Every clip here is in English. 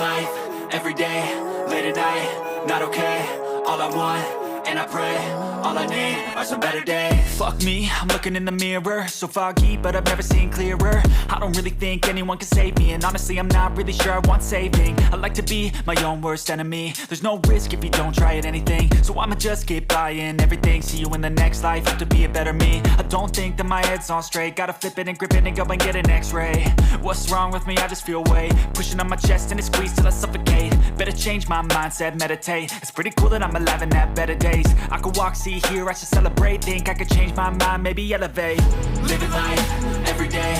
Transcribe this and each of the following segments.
life, every day, late at night, not okay. All I want, and I pray, all I need are some better days. Fuck me, I'm looking in the mirror, so foggy, but I've never seen clearer. I don't really think anyone can save me, and honestly I'm not really sure I want saving. I like to be my own worst enemy. There's no risk if you don't try at anything, so I'ma just keep buying everything. See you in the next life, have to be a better me. I don't think that my head's on straight, gotta flip it and grip it and go and get an x-ray. What's wrong with me? I just feel weight pushing on my chest and it squeezes till I suffocate. Better change my mindset, meditate. It's pretty cool that I'm alive and have better days. I could walk, see, hear, I should celebrate. Think I could change my mind, maybe elevate. Living life, every day,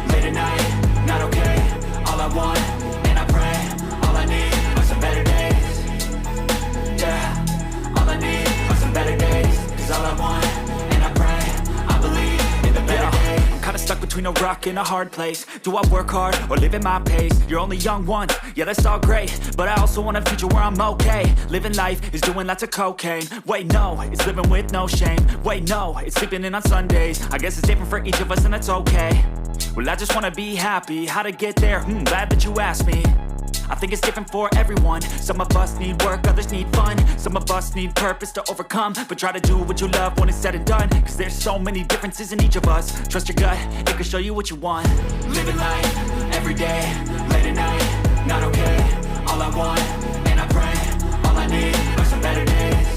late at night, not okay. All I want, and I pray, all I need are some better days. Yeah, all I need are some better days. Cause all I want, and I pray, I believe in the better days. I'm kinda stuck between a rock and a hard place. Do I work hard or live at my pace? You're only young once, yeah that's all great, but I also want a future where I'm okay. Living life is doing lots of cocaine. Wait no, it's living with no shame. Wait no, it's sleeping in on Sundays. I guess it's different for each of us and that's okay. Well I just wanna be happy, how to get there? Glad that you asked me. I think it's different for everyone. Some of us need work, others need fun. Some of us need purpose to overcome. But try to do what you love when it's said and done. Cause there's so many differences in each of us. Trust your gut, it can show you what you want. Living life, every day, late at night, not okay. All I want, and I pray, all I need are some better days.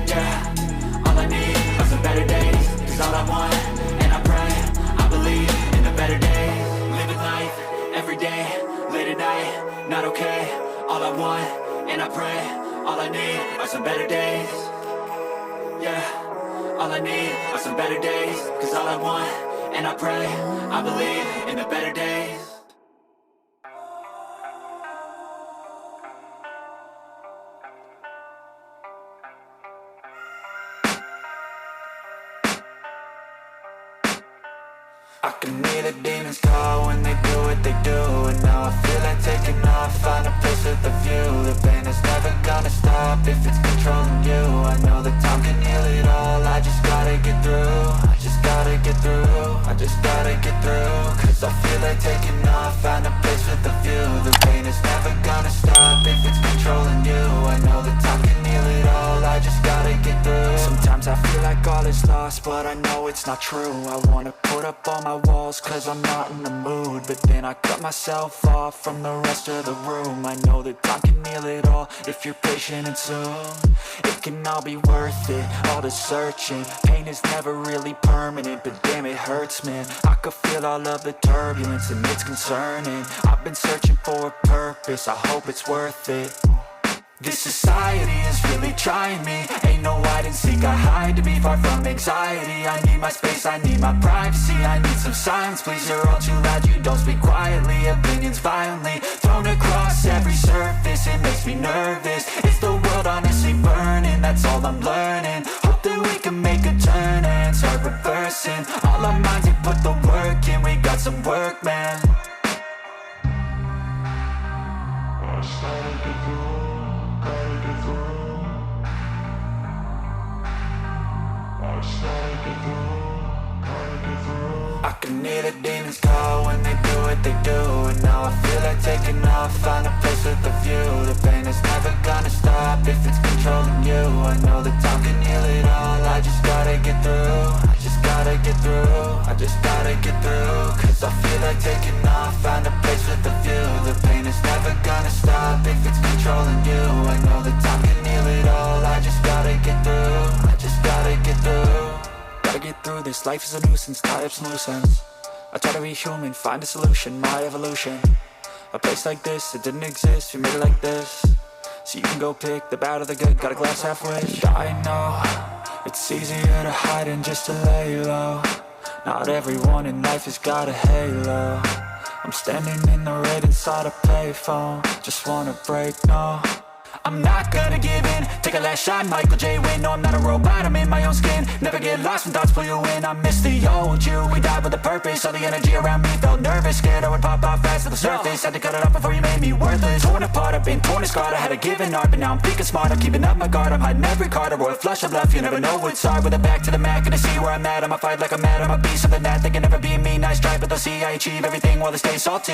Yeah, all I need are some better days. Cause all I want, and I pray, I believe in the better days. Living life, every day, late at night, not okay. All I want, and I pray, all I need are some better days. Yeah, all I need are some better days. Cause all I want, and I pray, I believe in the better days. I can hear the demons call when they do what they do. And now I feel like taking off, find a place with a view. The pain is never gonna stop if it's controlling you. I know that time can heal it all, I just gotta get through. I just gotta get through, I just gotta get through. Cause I feel like taking off, find a place with a view. The pain is never gonna stop if it's controlling you. I know that time can heal it all, I just gotta get through. Sometimes I feel like all is lost, but I know it's not true. I wanna put up all my walls cause I'm not in the mood, but then I cut myself off from the rest of the room. I know that time can heal it all if you're patient and soon. It can all be worth it, all the searching. Pain is never really permanent, but damn it hurts man. I could feel all of the turbulence and it's concerning. I've been searching for a purpose, I hope it's worth it. This society is really trying me. Ain't no hide and seek, I hide to be far from anxiety. I need my space, I need my privacy. I need some silence, please, you're all too loud. You don't speak quietly, opinions violently thrown across every surface. It makes me nervous, it's the world honestly burning. That's all I'm learning, hope that we can make a turn and start reversing. All our minds, we put the work in, we got some work, man. I can hear the demons call when they do what they do. And now I feel like taking off, find a place with a view. The pain is never gonna stop if it's controlling you. I know that time can heal it all, I just gotta get through. I just gotta get through, I just gotta get through. Cause I feel like taking off, find a place with a view. The pain is never gonna stop if it's controlling you. I know that time can heal it all, I just gotta get through. I just gotta get through. Gotta get through this, life is a nuisance, tie up some loose ends. I try to be human, find a solution, my evolution. A place like this, it didn't exist, we made it like this. So you can go pick the bad or the good, got a glass halfway. I know, it's easier to hide than just to lay low. Not everyone in life has got a halo. I'm standing in the red inside a payphone. Just wanna break, no, I'm not gonna give in. Take a last shot, Michael J. Win. No, I'm not a robot, I'm in my own skin. Never get lost when thoughts pull you in. I miss the old you, we died with a purpose. All the energy around me felt nervous, scared I would pop off fast to the surface. Had to cut it off before you made me worthless. Torn apart, I've been torn and scarred. I had a given art, but now I'm thinking smart. I'm keeping up my guard, I'm hiding every card. A royal flush of love, you never know what's hard. With a back to the mat, gonna see where I'm at. I'ma fight like I'm mad, I'ma be something that they can never be me. Nice try, but they'll see I achieve everything while they stay salty.